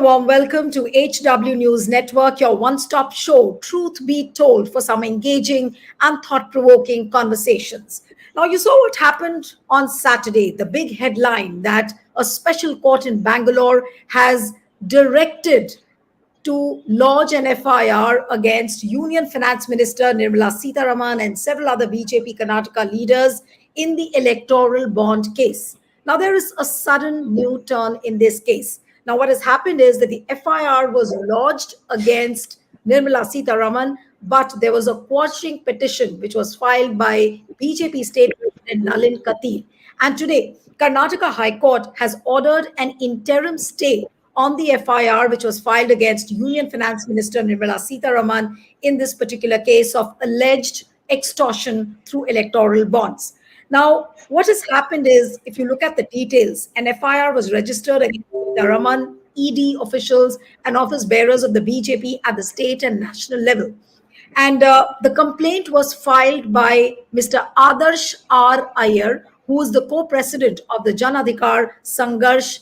warm welcome to HW News Network, your one-stop show, Truth Be Told, for some engaging and thought-provoking conversations. Now, you saw what happened on Saturday, the big headline that a special court in Bangalore has directed to lodge an FIR against Union Finance Minister Nirmala Sitharaman and several other BJP Karnataka leaders in the Electoral Bond case. Now, there is a sudden new turn in this case. Now, what has happened is that the FIR was lodged against Nirmala Sitharaman, but there was a quashing petition which was filed by BJP State President Nalin Katil. And today, Karnataka High Court has ordered an interim stay on the FIR which was filed against Union Finance Minister Nirmala Sitharaman in this particular case of alleged extortion through electoral bonds. Now, what has happened is, if you look at the details, an FIR was registered against Sitharaman, ED officials, and office bearers of the BJP at the state and national level. And the complaint was filed by Mr. Adarsh Iyer, who is the co-president of the Jan Adhikar Sangharsh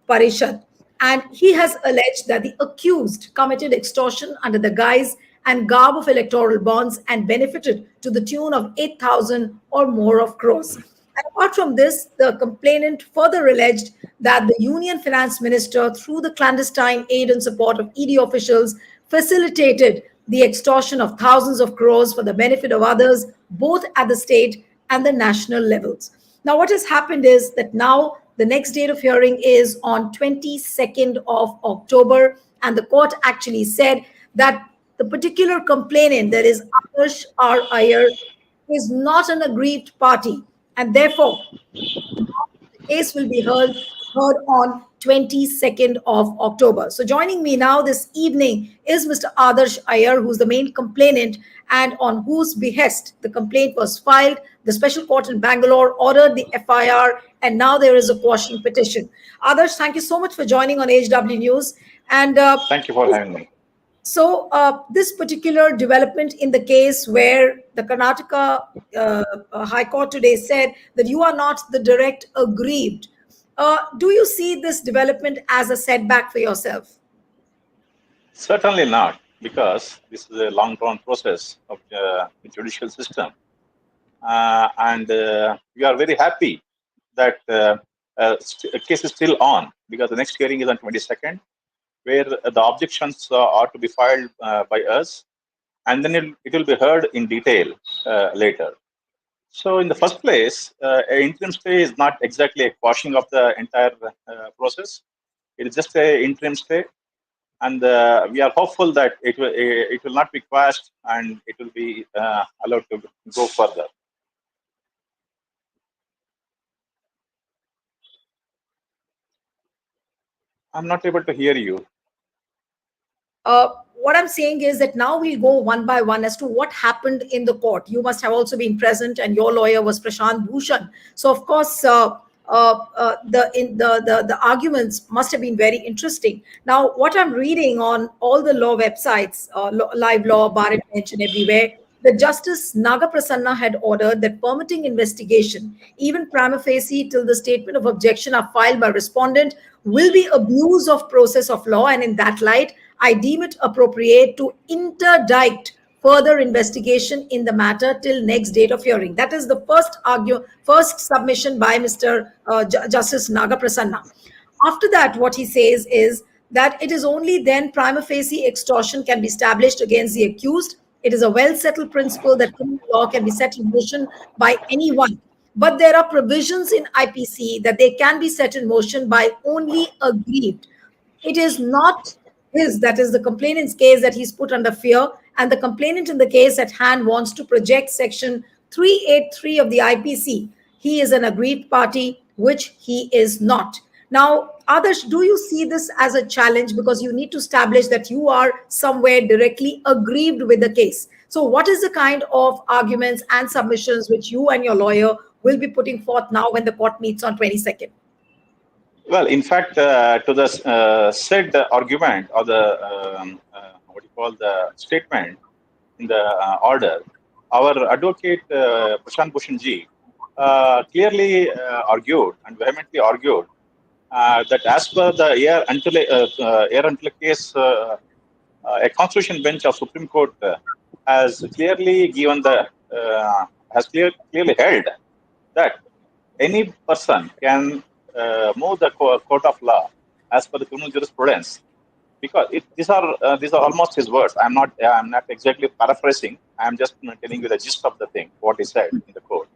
Parishad. And he has alleged that the accused committed extortion under the guise and garb of electoral bonds and benefited to the tune of 8,000 or more of crores. And apart from this, the complainant further alleged that the Union Finance Minister, through the clandestine aid and support of ED officials, facilitated the extortion of thousands of crores for the benefit of others, both at the state and the national levels. Now, what has happened is that now the next date of hearing is on 22nd of October, and the court actually said that the particular complainant, that is Adarsh Iyer, is not an aggrieved party, and therefore the case will be heard on 22nd of October. So joining me now this evening is Mr. Adarsh Iyer, who's the main complainant and on whose behest the complaint was filed. The special court in Bangalore ordered the FIR, and now there is a quashing petition. Adarsh, thank you so much for joining on HW News. And thank you for having me. So this particular development in the case where the Karnataka High Court today said that you are not the direct aggrieved, do you see this development as a setback for yourself? Certainly not, because this is a long-term process of the judicial system. And we are very happy that the case is still on, because the next hearing is on 22nd, where the objections are to be filed by us, and then it will be heard in detail later. So in the first place, an interim stay is not exactly a quashing of the entire process. It is just an interim stay, and we are hopeful that it will not be quashed and it will be allowed to go further. I'm not able to hear you. What I'm saying is that now we'll go one by one as to what happened in the court. You must have also been present, and your lawyer was Prashant Bhushan. So, of course, the arguments must have been very interesting. Now, what I'm reading on all the law websites, Live Law, Bar and Bench, and everywhere, the Justice Nagaprasanna had ordered that permitting investigation, even prima facie till the statement of objection are filed by respondent, will be abuse of process of law, and in that light, I deem it appropriate to interdict further investigation in the matter till next date of hearing. That is the first submission by Mr. Justice Nagaprasanna. After that, what he says is that it is only then prima facie extortion can be established against the accused. It is a well-settled principle that criminal law can be set in motion by anyone. But there are provisions in IPC that they can be set in motion by only aggrieved. It is not his, that is the complainant's case, that he's put under fear, and the complainant in the case at hand wants to project section 383 of the IPC. He is an aggrieved party, which he is not. Now, Adarsh, do you see this as a challenge, because you need to establish that you are somewhere directly aggrieved with the case? So what is the kind of arguments and submissions which you and your lawyer will be putting forth now when the court meets on 22nd? Well, in fact, to the said argument, or the the statement in the order, our advocate Prashant Bhushan ji clearly argued and vehemently argued that as per the Air until case, a constitution bench of Supreme Court has clearly given the clearly held that any person can move the court of law as per the criminal jurisprudence, because these are almost his words. I'm not exactly paraphrasing. I'm just telling you the gist of the thing, what he said in the court.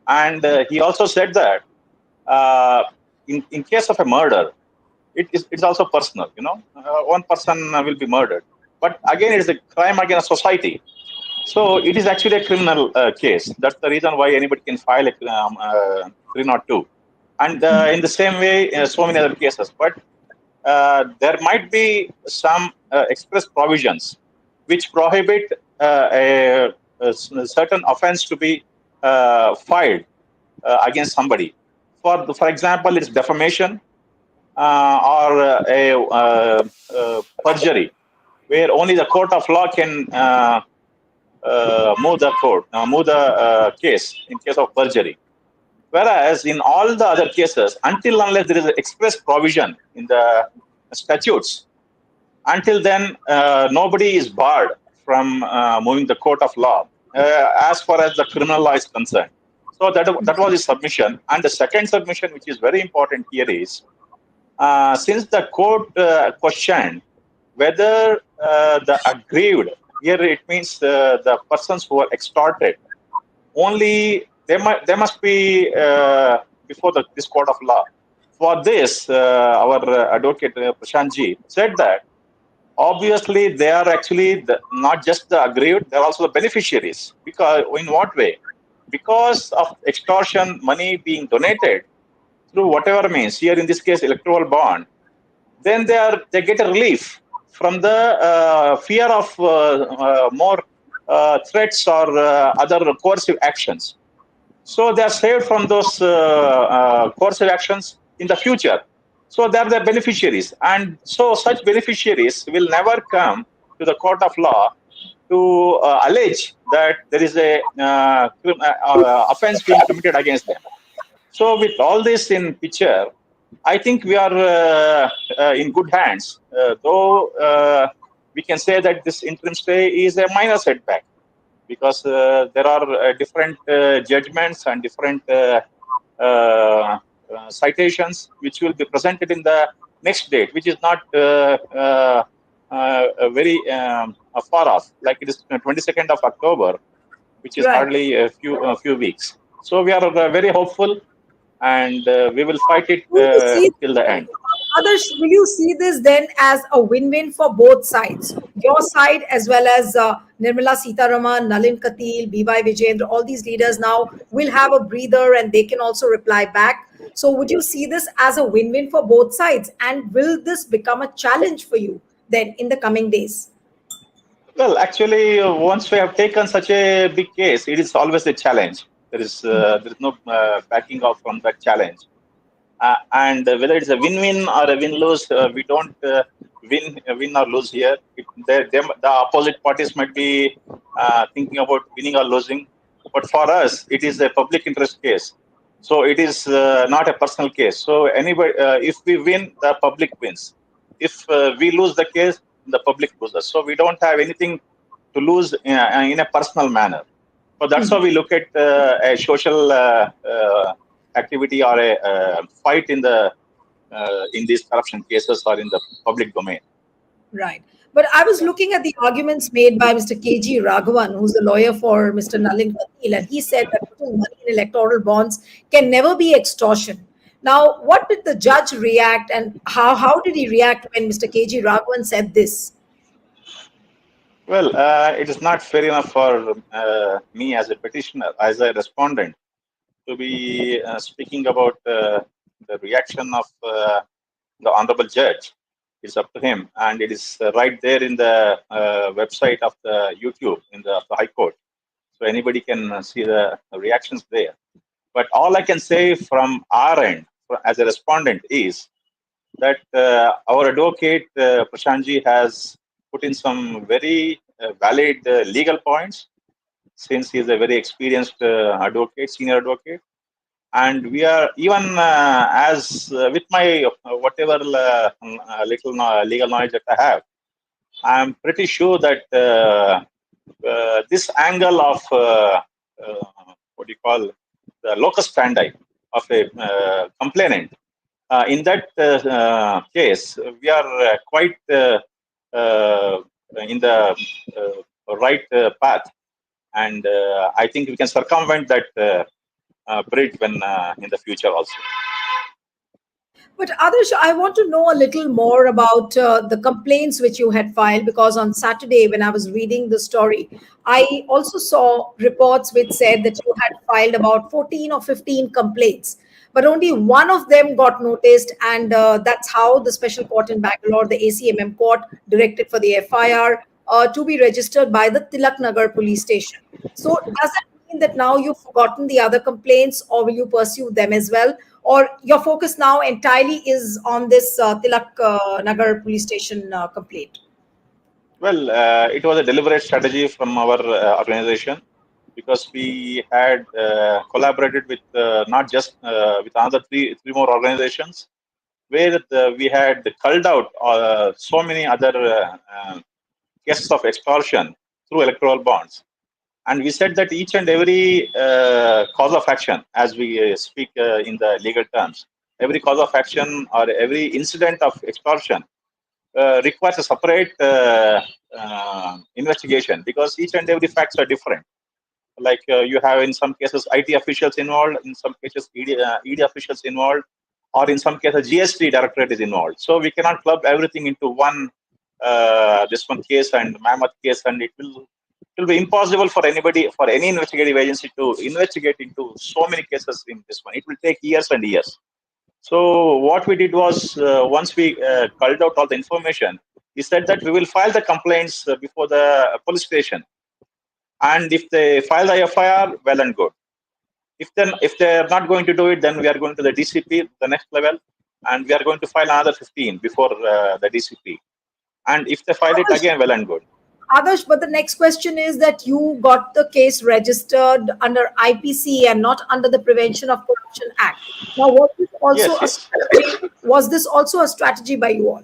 And he also said that uh, in case of a murder, it's also personal. One person will be murdered, but again, it is a crime against society. So it is actually a criminal case. That's the reason why anybody can file a 302. And in the same way, so many other cases. But there might be some express provisions which prohibit a certain offense to be filed against somebody. For example, it's defamation or a perjury, where only the court of law can move the case in case of perjury. Whereas in all the other cases, until unless there is an express provision in the statutes, until then nobody is barred from moving the court of law as far as the criminal law is concerned. So that was his submission. And the second submission, which is very important here, is since the court questioned whether the aggrieved, here it means the persons who are extorted, only they must be before this court of law. For this, our advocate Prashantji said that obviously they are actually not just the aggrieved, they are also the beneficiaries. Because in what way? Because of extortion money being donated through whatever means, here in this case electoral bond, then they get a relief from the fear of more threats or other coercive actions. So they are saved from those coercive actions in the future. So they are the beneficiaries. And so such beneficiaries will never come to the court of law to allege that there is a offense being committed against them. So with all this in picture, I think we are in good hands, though we can say that this interim stay is a minor setback, because there are different judgments and different citations which will be presented in the next date, which is not very far off, like it is 22nd of October, which is hardly a few weeks. So we are very hopeful, and we will fight it till the end. Adarsh, will you see this then as a win-win for both sides? Your side as well as Nirmala Sitharaman, Nalin Katil, B.Y. Vijayendra, all these leaders now will have a breather and they can also reply back. So would you see this as a win-win for both sides? And will this become a challenge for you then in the coming days? Well, actually, once we have taken such a big case, it is always a challenge. There is no backing off from that challenge. And whether it's a win-win or a win-lose, we don't win or lose here. The opposite parties might be thinking about winning or losing, but for us, it is a public interest case. So it is not a personal case. So anybody, if we win, the public wins. If we lose the case, the public loses. So we don't have anything to lose in a personal manner. So that's how we look at a social activity or a fight in these corruption cases or in the public domain. Right. But I was looking at the arguments made by Mr. K.G. Raghavan, who's the lawyer for Mr. Nalin Katil, and he said that putting money in electoral bonds can never be extortion. Now, what did the judge react, and how did he react when Mr. K.G. Raghavan said this? Well, it is not fair enough for me as a petitioner, as a respondent, to be speaking about the reaction of the honorable judge. It's up to him, and it is right there in the website of the YouTube of the High Court. So anybody can see the reactions there. But all I can say from our end, as a respondent, is that our advocate Prashantji has put in some very valid legal points, since he is a very experienced advocate, senior advocate. And we are even as with my whatever little legal knowledge that I have, I'm pretty sure that this angle of what do you call the locus standi of a complainant, in that case, we are quite in the right path, and I think we can circumvent that bridge when in the future also. But Adarsh, I want to know a little more about the complaints which you had filed, because on Saturday, when I was reading the story, I also saw reports which said that you had filed about 14 or 15 complaints, but only one of them got noticed, and that's how the Special Court in Bangalore, the ACMM court, directed for the FIR to be registered by the Tilak Nagar police station. So, does that mean that now you've forgotten the other complaints, or will you pursue them as well? Or your focus now entirely is on this Tilak Nagar police station complaint? Well, it was a deliberate strategy from our organization, because we had collaborated with not just with another three more organizations, where we had culled out so many other cases of extortion through electoral bonds. And we said that each and every cause of action, as we speak in the legal terms, every cause of action or every incident of extortion requires a separate investigation, because each and every facts are different. Like you have in some cases IT officials involved, in some cases ED officials involved, or in some cases GST directorate is involved. So we cannot club everything into one this one case and mammoth case, and it will be impossible for anybody, for any investigative agency to investigate into so many cases in this one. It will take years and years. So what we did was, once we culled out all the information, we said that we will file the complaints before the police station, and if they file the FIR, well and good. If they are not going to do it, then we are going to the DCP, the next level, and we are going to file another 15 before the DCP. And if they file it again, well and good. Adarsh, but the next question is that you got the case registered under IPC and not under the Prevention of Corruption Act. Now, Yes, yes. was this also a strategy by you all?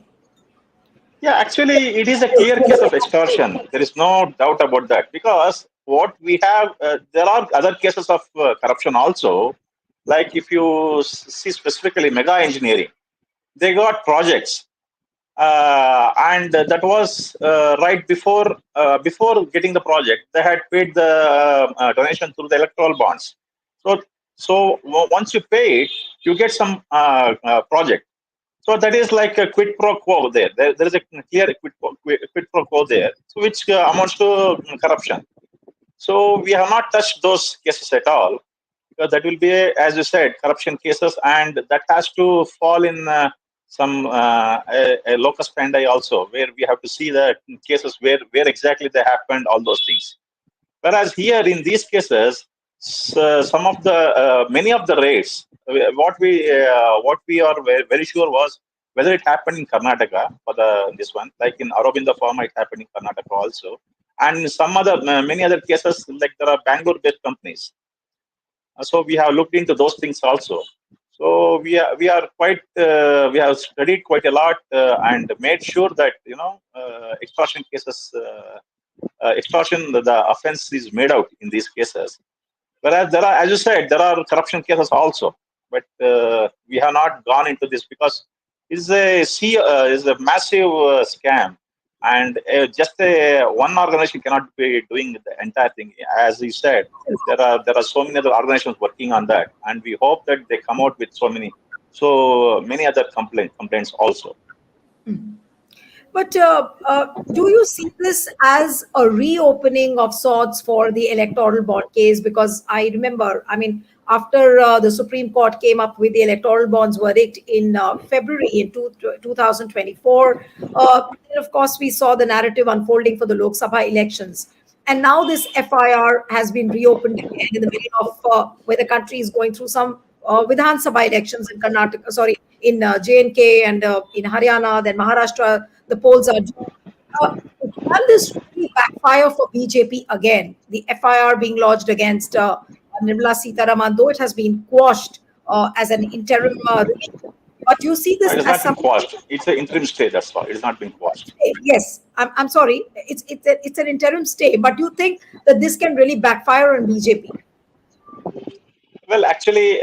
Yeah, actually, it is a clear case of extortion. There is no doubt about that. Because what we have, there are other cases of corruption also. Like if you see specifically mega engineering, they got projects, and that was right before getting the project. They had paid the donation through the electoral bonds. So once you pay it, you get some project. So that is like a quid pro quo there. There is a clear quid pro quo there, so which amounts to corruption. So we have not touched those cases at all, because that will be, as you said, corruption cases, and that has to fall in some a locus standi also, where we have to see the cases where exactly they happened, all those things. Whereas here in these cases, some of the many of the raids, what we are very sure was whether it happened in Karnataka for this one, like in Aurobindo Pharma, it happened in Karnataka also, and some other many other cases, like there are Bangalore-based companies. So we have looked into those things also. So we are quite we have studied quite a lot and made sure that extortion cases, extortion, the offense is made out in these cases. Whereas there are, as you said, there are corruption cases also, but we have not gone into this because it's a massive scam, and just one organization cannot be doing the entire thing. As you said, there are so many other organizations working on that, and we hope that they come out with so many other complaints also. But do you see this as a reopening of sorts for the electoral bond case? Because I remember, I mean, after the Supreme Court came up with the electoral bonds verdict in February in 2024, then of course, we saw the narrative unfolding for the Lok Sabha elections. And now this FIR has been reopened again in the middle of where the country is going through some Vidhan Sabha elections in Karnataka, sorry, in J&K and in Haryana, then Maharashtra, the polls are due. Can this really backfire for BJP again? The FIR being lodged against Nirmala Sitharaman, though it has been quashed as an interim relief. But you see this It has as not been some quashed. It's an interim stay. That's all. It has not been quashed. yes. I'm sorry. It's an interim stay. But you think that this can really backfire on BJP? Well, actually,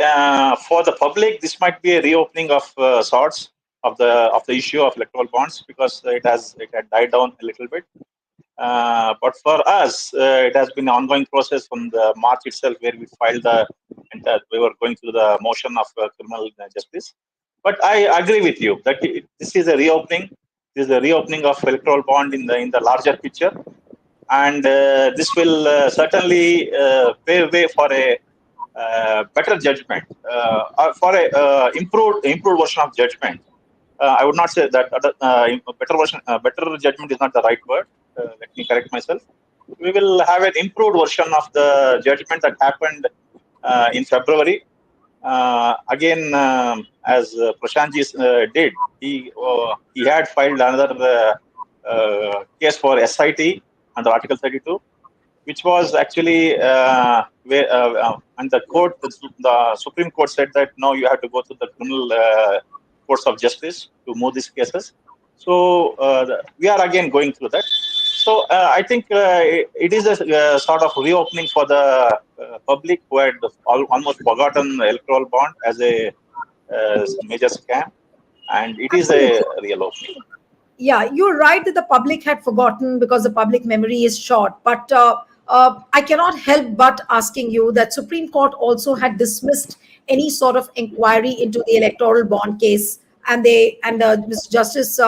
for the public, this might be a reopening of sorts of the issue of electoral bonds, because it had died down a little bit. But for us, it has been an ongoing process from the March itself, where we filed we were going through the motion of criminal justice. But I agree with you that this is a reopening. This is a reopening of electoral bond in the larger picture, and this will certainly pave way for a better judgment, for a improved version of judgment. I would not say that better judgment is not the right word. Let me correct myself. We will have an improved version of the judgment that happened in February. Again, as Prashantji did, he had filed another case for SIT under Article 32, which was actually and the Supreme Court said that no, you have to go to the criminal courts of justice to move these cases. So we are again going through that. So I think it is a sort of reopening for the public who had almost forgotten the electoral bond as a major scam, and it is a Absolutely. real opening. Yeah, you're right that the public had forgotten because the public memory is short. But I cannot help but asking you that Supreme Court also had dismissed any sort of inquiry into the electoral bond case, and Mr. Justice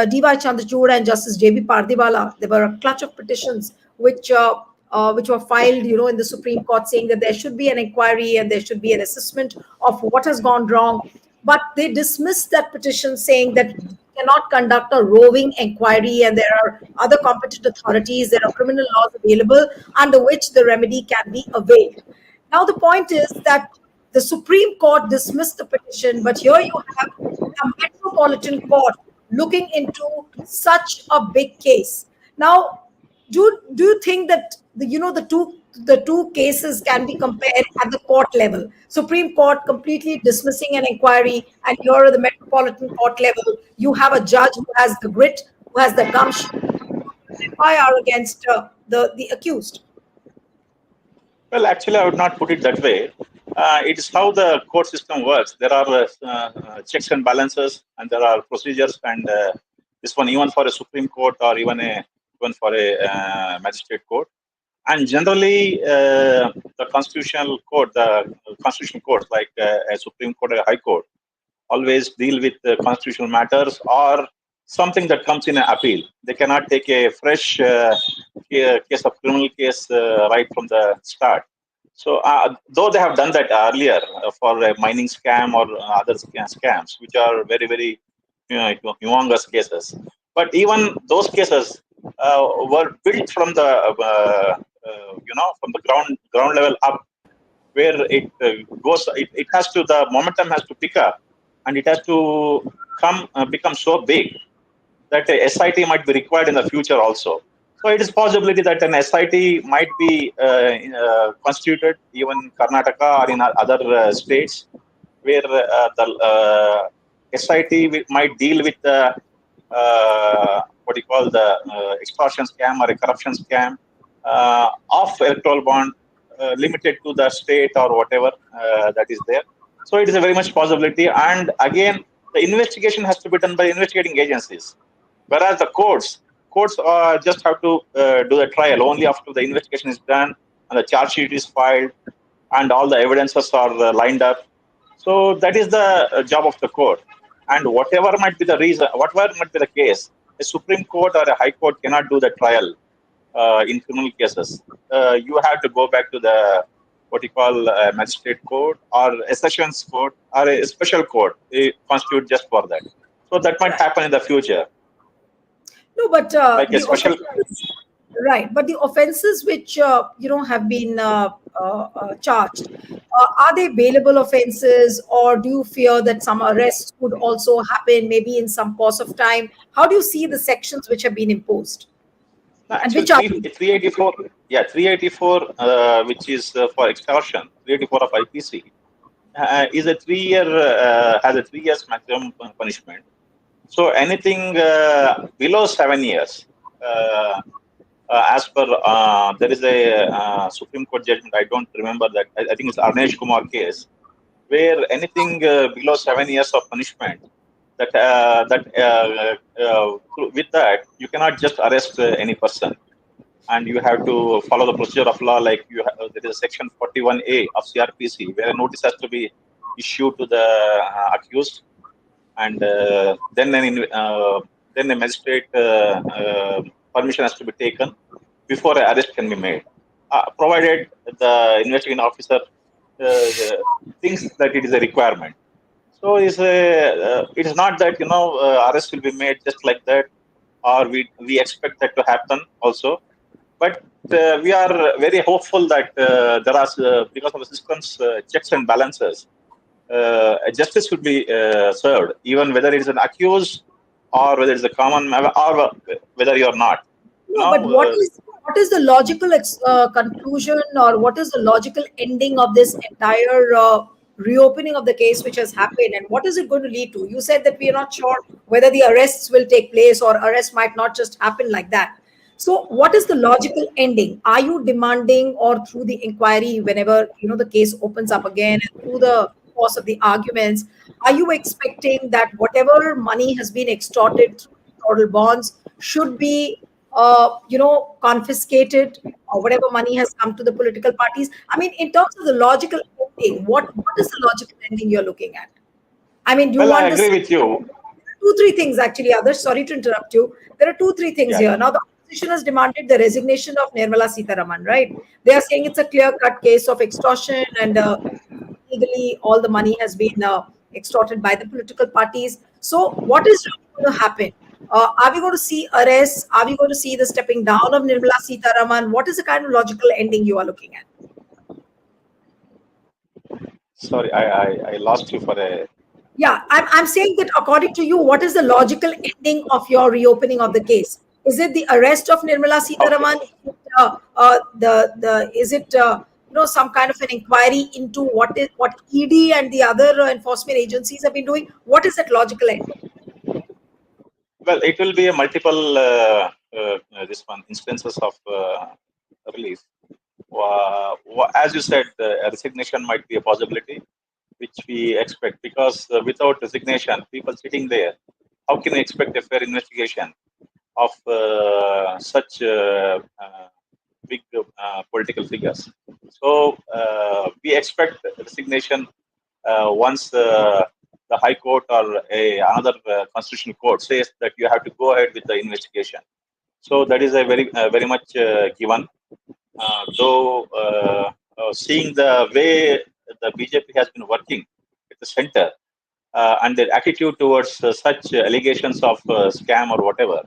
D.Y. Chandrachud and Justice J.B. Pardiwala, there were a clutch of petitions which were filed, in the Supreme Court, saying that there should be an inquiry and there should be an assessment of what has gone wrong. But they dismissed that petition, saying that cannot conduct a roving inquiry, and there are other competent authorities, there are criminal laws available under which the remedy can be availed. Now, the point is that the Supreme Court dismissed the petition, but here you have a metropolitan court looking into such a big case. Now, do you think that the two cases can be compared at the court level? Supreme Court completely dismissing an inquiry, and here at the Metropolitan Court level, you have a judge who has the grit, who has the gumption, FIR against the accused. Well, actually, I would not put it that way. It is how the court system works. There are checks and balances, and there are procedures, and this one even for a Supreme Court or even for a magistrate court. And generally, the constitutional courts like a Supreme Court or a High Court always deal with constitutional matters or something that comes in an appeal. They cannot take a fresh case of criminal case right from the start. So, though they have done that earlier for a mining scam or other scams, which are very, very humongous cases, but even those cases were built from the from the ground level up, where it goes. It has to, the momentum has to pick up, and it has to become so big that a SIT might be required in the future also. So it is possibility that an SIT might be constituted even in Karnataka or in other states, where the SIT might deal with the what you call the extortion scam or a corruption scam of electoral bond, limited to the state or whatever that is there. So it is a very much possibility. And again, the investigation has to be done by investigating agencies, whereas the courts just have to do the trial only after the investigation is done and the charge sheet is filed and all the evidences are lined up. So that is the job of the court. And whatever might be the reason, whatever might be the case, a Supreme Court or a High Court cannot do the trial in criminal cases. You have to go back to the what you call a magistrate court or a sessions court or a special court constitute just for that. So that might happen in the future. No, but Like a special. right, but the offenses which have been charged, are they bailable offenses, or do you fear that some arrests could also happen, maybe in some course of time? How do you see the sections which have been imposed, No, and actually, which are 384, which is for extortion, 384 of IPC. is a 3 year has a 3 years maximum punishment. So anything below 7 years, as per there is a Supreme Court judgment. I don't remember that. I think it's Arnesh Kumar case, where anything below 7 years of punishment, with that you cannot just arrest any person, and you have to follow the procedure of law. Like there is a section 41A of CRPC where a notice has to be issued to the accused, and then a magistrate permission has to be taken before an arrest can be made, provided the investigating officer thinks that it is a requirement. So it is not that arrest will be made just like that, or we expect that to happen also. But we are very hopeful that there are because of the system's checks and balances, justice should be served, even whether it is an accused or whether it's a common or whether you're not. No, but what is the logical conclusion, or what is the logical ending of this entire reopening of the case which has happened, and what is it going to lead to? You said that we are not sure whether the arrests will take place, or arrests might not just happen like that. So, what is the logical ending? Are you demanding, or through the inquiry, whenever the case opens up again, and through the course of the arguments, are you expecting that whatever money has been extorted through electoral bonds should be confiscated, or whatever money has come to the political parties? I mean, in terms of the logical ending, what is the logical ending you're looking at? I mean, do you Well, I want agree this? with you. Two, three things actually, Others. Sorry to interrupt you. There are two, three things Yeah, here. Now, the opposition has demanded the resignation of Nirmala Sitharaman, right? They are saying it's a clear-cut case of extortion, and legally all the money has been extorted by the political parties. So, what is really going to happen? Are we going to see arrests? Are we going to see the stepping down of Nirmala Sitharaman? What is the kind of logical ending you are looking at? sorry, I lost you for a. Yeah, I'm saying that according to you, what is the logical ending of your reopening of the case? Is it the arrest of Nirmala Okay. Sitharaman? Is it some kind of an inquiry into what ED and the other enforcement agencies have been doing? What is that logical ending? Well, it will be a multiple instances of release. As you said, a resignation might be a possibility, which we expect, because without resignation, people sitting there, how can you expect a fair investigation of such big political figures? So we expect resignation once the High Court or another constitutional court says that you have to go ahead with the investigation. So that is a very much given. Though seeing the way the BJP has been working at the center, and their attitude towards such allegations of scam or whatever,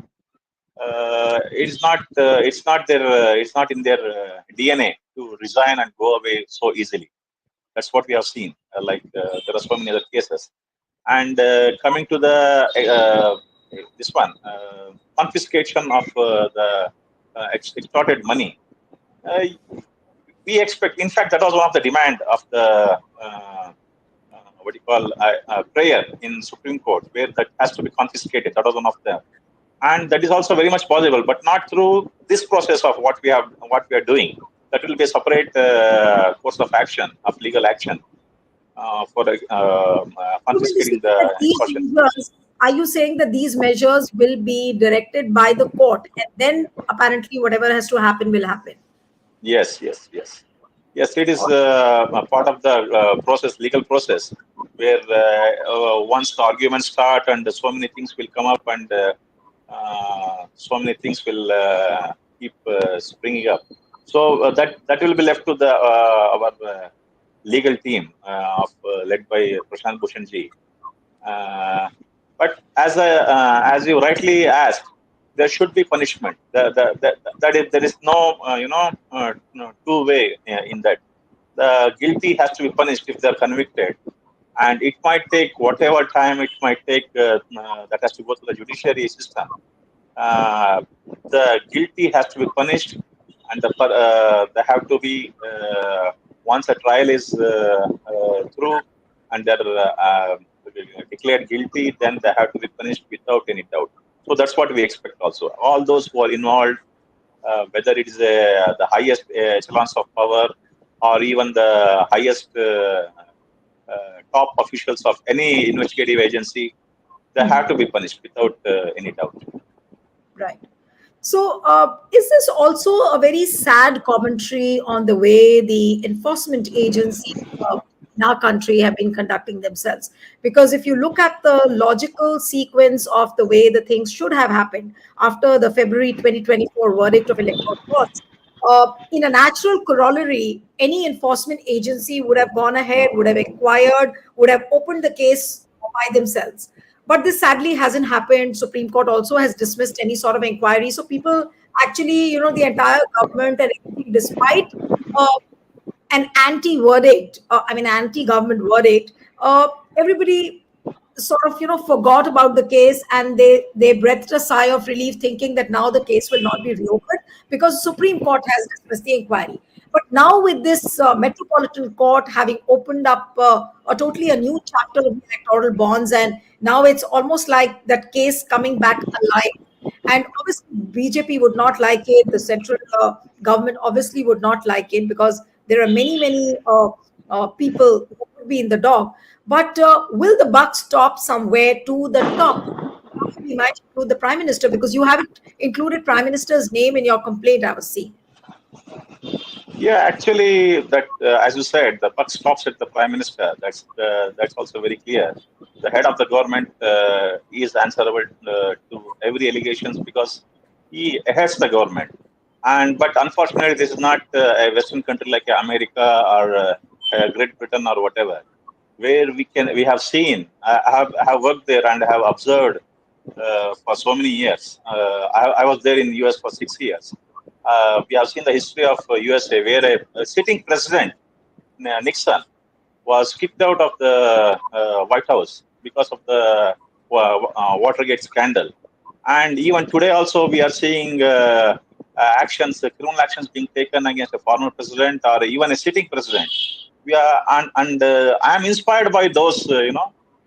it's not in their DNA to resign and go away so easily. That's what we have seen. There are so many other cases. And coming to the this one, confiscation of the extorted money, uh, we expect. In fact, that was one of the demand of the what you call prayer in Supreme Court, where that has to be confiscated. That was one of them, and that is also very much possible, but not through this process of what we are doing. That will be a separate course of action, of legal action, for You mean to say confiscating that the these extortion. measures, are you saying that these measures will be directed by the court, and then apparently whatever has to happen will happen? Yes, yes, yes, yes. It is a part of the process, legal process, where once the arguments start, and so many things will come up, and so many things will keep springing up. So that will be left to the our legal team led by Prashant Bhushanji. Uh, but as you rightly asked, there should be punishment. There is no no two way in that. The guilty has to be punished if they are convicted, and it might take whatever time it might take. That has to go through the judiciary system. Uh, the guilty has to be punished, and they have to be once a trial is through. and they're declared guilty, then they have to be punished without any doubt. So that's what we expect also. All those who are involved, whether it is the highest echelons of power or even the highest top officials of any investigative agency, they have to be punished without any doubt. Right. So, is this also a very sad commentary on the way the enforcement agencies in our country have been conducting themselves? Because if you look at the logical sequence of the way the things should have happened after the February 2024 verdict of electoral courts, in a natural corollary, any enforcement agency would have gone ahead, would have inquired, would have opened the case by themselves. But this sadly hasn't happened. Supreme Court also has dismissed any sort of inquiry. So people actually, the entire government and everything, despite uh, an anti-verdict, anti-government verdict, everybody sort of, forgot about the case, and they breathed a sigh of relief, thinking that now the case will not be reopened because Supreme Court has dismissed the inquiry. But now with this Metropolitan Court having opened up a new chapter of electoral bonds, and now it's almost like that case coming back alive. And obviously, BJP would not like it. The central government obviously would not like it because there are many people who could be in the dock. But will the buck stop somewhere to the top? We might include the Prime Minister, because you haven't included Prime Minister's name in your complaint, I was seeing. Yeah, actually, that as you said, the buck stops at the Prime Minister. That's also very clear. The head of the government is answerable to every allegations because he heads the government. But unfortunately, this is not a Western country like America or Great Britain or whatever, where we have seen. I have worked there and have observed for so many years. I was there in the US for 6 years. We have seen the history of USA, where a sitting president, Nixon, was kicked out of the White House because of the Watergate scandal. And even today also, we are seeing criminal actions being taken against a former president or even a sitting president. I am inspired by those,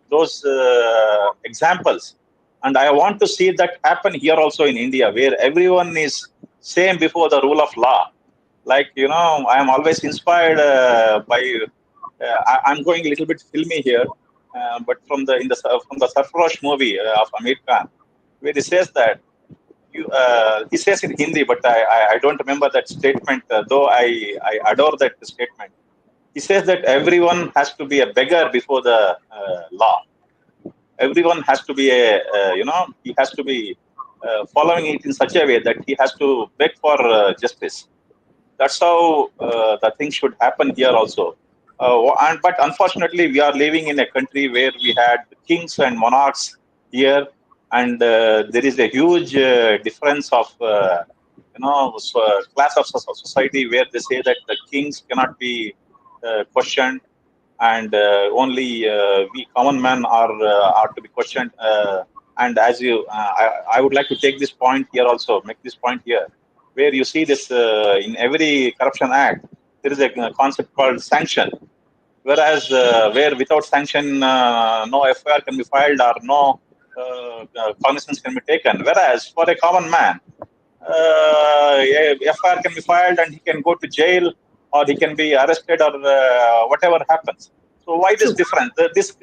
those examples. And I want to see that happen here also in India, where everyone is same before the rule of law. Like, I am always inspired by. I'm going a little bit filmy here, but from the Sarfarosh movie of Amir Khan, where he says that he says in Hindi, but I don't remember that statement. Though I adore that statement. He says that everyone has to be a beggar before the law. Everyone has to be he has to be following it in such a way that he has to beg for justice. That's how the thing should happen here also. But unfortunately, we are living in a country where we had kings and monarchs here, and there is a huge difference of class of society where they say that the kings cannot be questioned, and only we common men are to be questioned. And as I would like to take this point here also, make this point here, where you see this in every corruption act, there is a concept called sanction. Whereas where without sanction, no FIR can be filed or no cognizance can be taken. Whereas for a common man, a FIR can be filed and he can go to jail, or he can be arrested, or whatever happens. So why this difference? This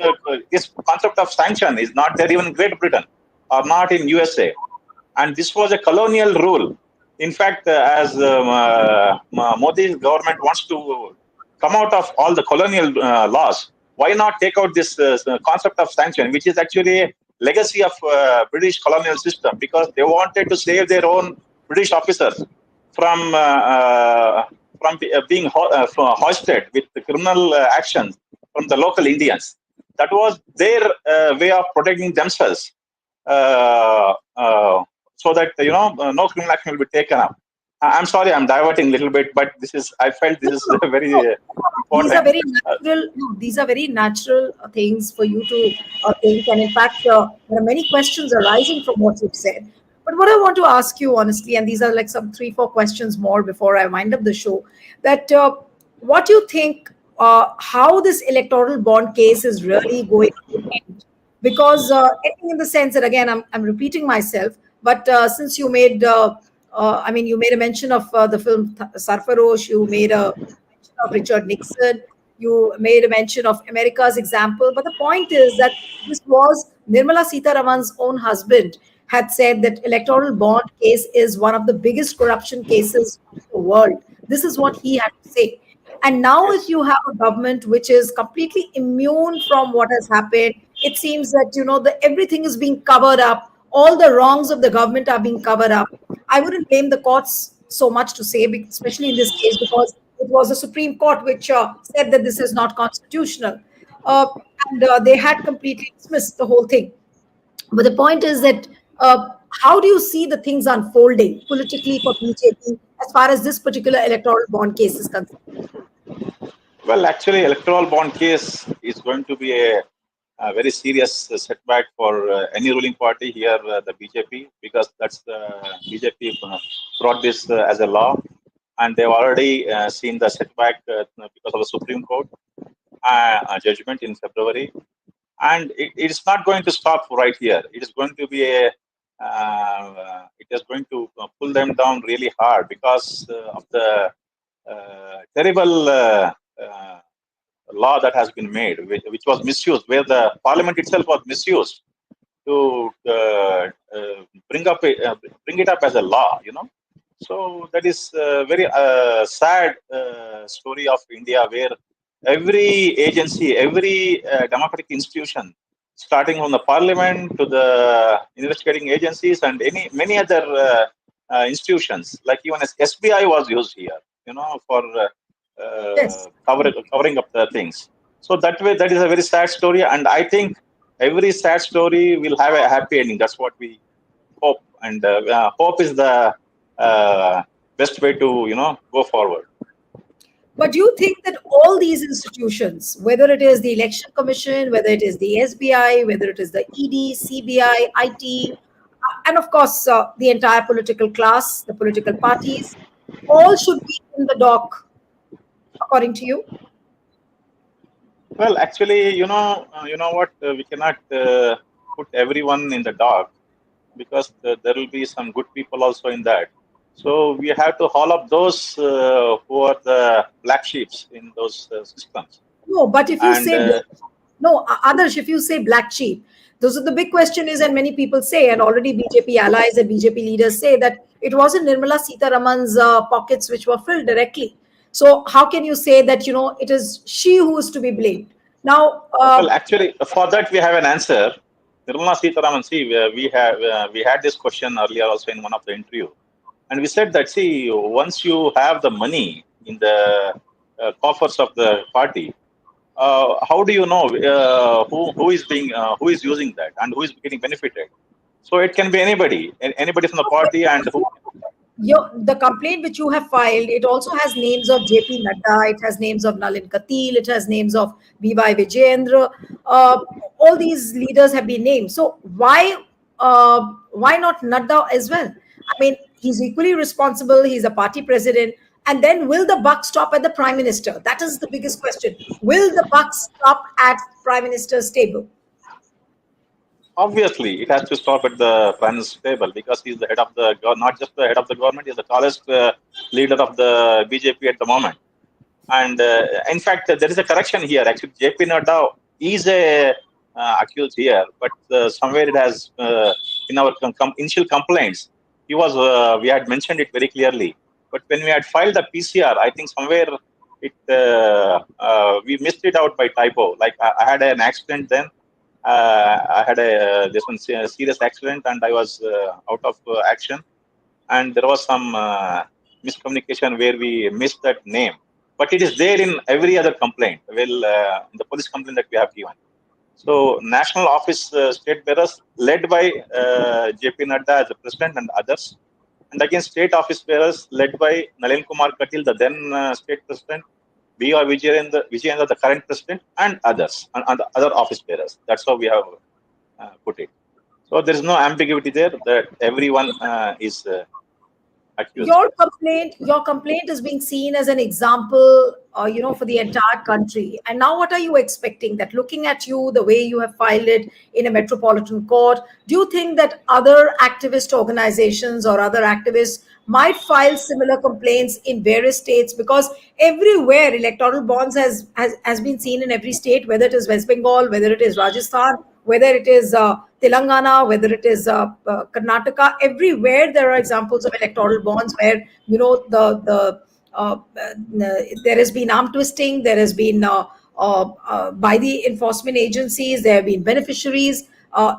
concept of sanction is not there even in Great Britain or not in USA, and this was a colonial rule. In fact, as Modi's government wants to come out of all the colonial laws, why not take out this concept of sanction, which is actually a legacy of British colonial system, because they wanted to save their own British officers from being hoisted with the criminal actions from the local Indians. That was their way of protecting themselves, so that no criminal action will be taken up. I'm sorry, I'm diverting a little bit, but I felt this is very important. These are very natural things for you to think, and in fact, there are many questions arising from what you've said. But what I want to ask you honestly, and these are like some 3-4 questions more before I wind up the show, that what you think how this electoral bond case is really going to end. Because ending in the sense that, again, I'm repeating myself, but since you made, you made a mention of the film Sarfarosh, you made a mention of Richard Nixon, you made a mention of America's example. But the point is that this was Nirmala Sitharaman's own husband had said that electoral bond case is one of the biggest corruption cases of the world. This is what he had to say. And now, if Yes. you have a government which is completely immune from what has happened, it seems that everything is being covered up. All the wrongs of the government are being covered up. I wouldn't blame the courts so much to say, especially in this case, because it was the Supreme Court which said that this is not constitutional, uh, and they had completely dismissed the whole thing. But the point is that, how do you see the things unfolding politically for BJP as far as this particular electoral bond case is concerned? Well, actually, electoral bond case is going to be a very serious setback for any ruling party here, the BJP, because that's the BJP brought this as a law, and they've already seen the setback because of the Supreme Court judgment in February, and it is not going to stop right here. It is going to be it is going to pull them down really hard because of the terrible law that has been made, which was misused, where the parliament itself was misused to bring it up as a law. So that is a very sad story of India, where every agency, every democratic institution, starting from the parliament to the investigating agencies and many other institutions, like even as SBI was used here, for Yes. covering up the things. So that way, that is a very sad story, and I think every sad story will have a happy ending. That's what we hope, and hope is the best way to go forward. But do you think that all these institutions, whether it is the Election Commission, whether it is the SBI, whether it is the ED, CBI, IT, and of course the entire political class, the political parties, all should be in the dock, according to you? Well, actually, you know what? We cannot put everyone in the dark because there will be some good people also in that. So we have to haul up those who are the black sheeps in those systems. No, but if you And say black, no, Adarsh, if you say black sheep, those are the big question is, and many people say, and already BJP allies and BJP leaders say that it wasn't Nirmala Sitharaman's pockets which were filled directly. So how can you say that it is she who is to be blamed? Now, well, actually, for that we have an answer. Nirmala Sitharaman, see, we had this question earlier also in one of the interview, and we said that, see, once you have the money in the coffers of the party, how do you know who is using that and who is getting benefited? So it can be anybody, anybody from the party, and who. the complaint which you have filed, it also has names of JP Nadda, it has names of Nalin Katil, it has names of BY Vijayendra. All these leaders have been named. So why not Nadda as well? I mean, he's equally responsible. He's a party president. And then will the buck stop at the prime minister? That is the biggest question. Will the buck stop at prime minister's table? Obviously, it has to stop at the prime minister's table because he's the head of the not just the head of the government, he's the tallest leader of the BJP at the moment. And in fact, there is a correction here. Actually, JP Nadda is a accused here, but somewhere it has in our initial complaints, we had mentioned it very clearly. But when we had filed the PCR, I think somewhere we missed it out by typo. Like I had an accident then. I had a serious accident, and I was out of action, and there was some miscommunication where we missed that name, but it is there in every other complaint. Well, in the police complaint that we have given. So, national office state bearers led by JP Nadda as the president and others, and again state office bearers led by Nalin Kumar Katil, the then state president, B.R. Vijayendra, the current president, and others, and the other office bearers. That's how we have put it. So there is no ambiguity there that everyone is accused. Your complaint is being seen as an example, for the entire country. And now what are you expecting? That looking at you, the way you have filed it in a metropolitan court, do you think that other activist organizations or other activists might file similar complaints in various states? Because everywhere electoral bonds has been seen in every state, whether it is West Bengal, whether it is Rajasthan, whether it is Telangana, whether it is Karnataka, everywhere there are examples of electoral bonds where there has been arm twisting, there has been by the enforcement agencies, there have been beneficiaries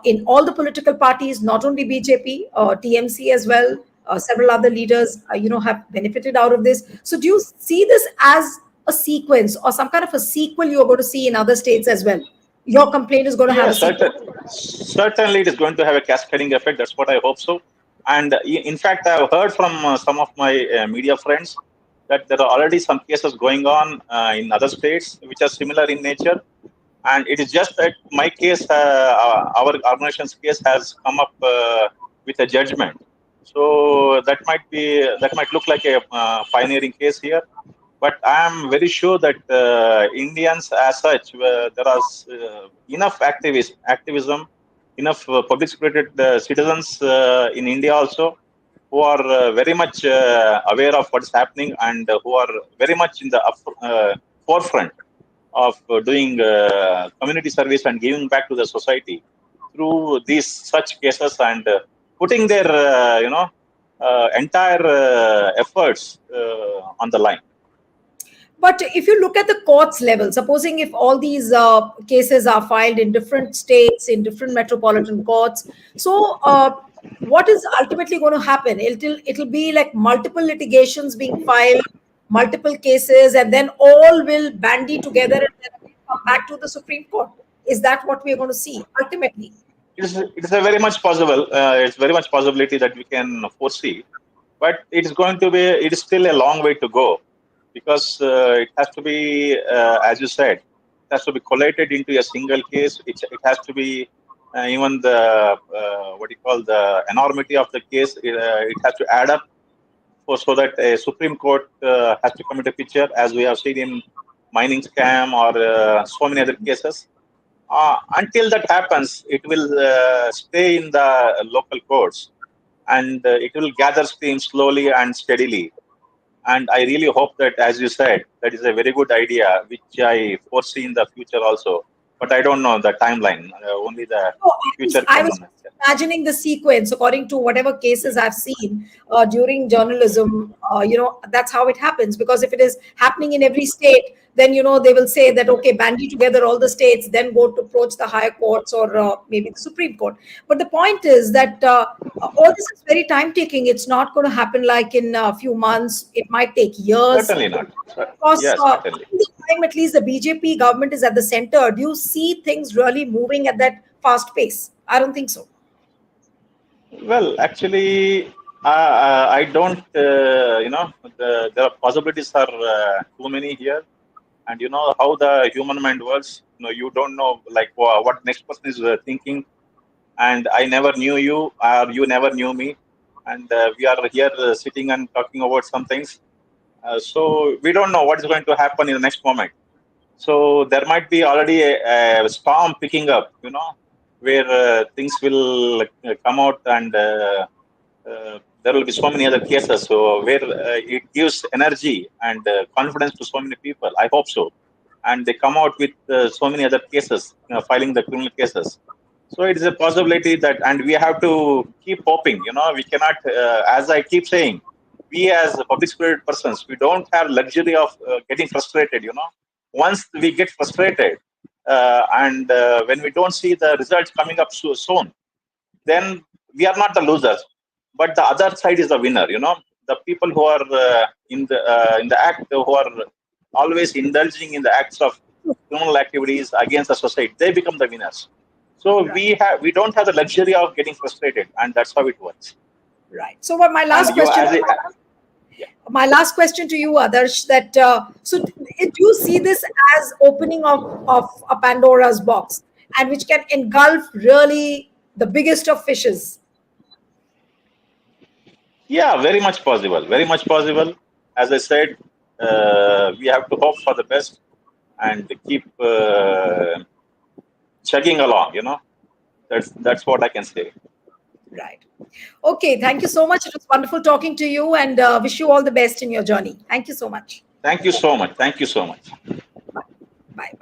in all the political parties, not only BJP, TMC as well. Several other leaders, have benefited out of this. So, do you see this as a sequence or some kind of a sequel you're going to see in other states as well? Your complaint is going to have a Yes, sequel. certainly it is going to have a cascading effect. That's what I hope so. And in fact, I've heard from some of my media friends that there are already some cases going on in other states which are similar in nature. And it is just that my case, our organization's case, has come up with a judgment. So that might look like a pioneering case here. But I am very sure that Indians, as such, there are enough activism, enough public spirited citizens in India also, who are very much aware of what is happening and who are very much in the forefront of doing community service and giving back to the society through these such cases and putting their entire efforts on the line. But if you look at the courts level, supposing if all these cases are filed in different states, in different metropolitan courts, so what is ultimately going to happen? It'll be like multiple litigations being filed, multiple cases, and then all will bandy together and then come back to the Supreme Court. Is that what we're going to see ultimately? It is a very much possible. It's very much possibility that we can foresee, but it is still a long way to go because it has to be, as you said, it has to be collated into a single case. It has to be even the what you call the enormity of the case. It has to add up so that a Supreme Court has to come into picture, as we have seen in mining scam or so many other cases. Until that happens, it will stay in the local courts and it will gather steam slowly and steadily. And I really hope that, as you said, that is a very good idea, which I foresee in the future also. But I don't know the timeline. Only the No, future I can. was imagining the sequence according to whatever cases I've seen during journalism. That's how it happens. Because if it is happening in every state, then they will say that okay, bandy together all the states, then go to approach the higher courts or maybe the Supreme Court. But the point is that all this is very time taking. It's not going to happen like in a few months. It might take years. Certainly not. Because Yes, certainly. in the time, at least the BJP government is at the center. Do you see things really moving at that fast pace? I don't think so. Well, actually, I don't, the possibilities are too many here. And you know how the human mind works. You don't know like what next person is thinking. And I never knew you, or you never knew me. And we are here sitting and talking about some things. So we don't know what is going to happen in the next moment. So there might be already a storm picking up, where things will come out and there will be so many other cases. So where it gives energy and confidence to so many people. I hope so. And they come out with so many other cases, filing the criminal cases. So it is a possibility that, and we have to keep hoping. We cannot, as I keep saying, we as public spirited persons, we don't have luxury of getting frustrated. Once we get frustrated, and when we don't see the results coming up so soon, then we are not the losers, but the other side is the winner. The people who are in the act, who are always indulging in the acts of criminal activities against the society, they become the winners. So Right. we don't have the luxury of getting frustrated, and that's how it works. Right. So, what And you, as a, yeah. my last question to you, Adarsh, that do you see this as opening of a Pandora's box, and which can engulf really the biggest of fishes? Yeah, very much possible. Very much possible. As I said, we have to hope for the best and keep chugging along. That's what I can say. Right. Okay. Thank you so much. It was wonderful talking to you, and wish you all the best in your journey. Thank you so much. Thank you so much. Thank you so much. Bye. Bye.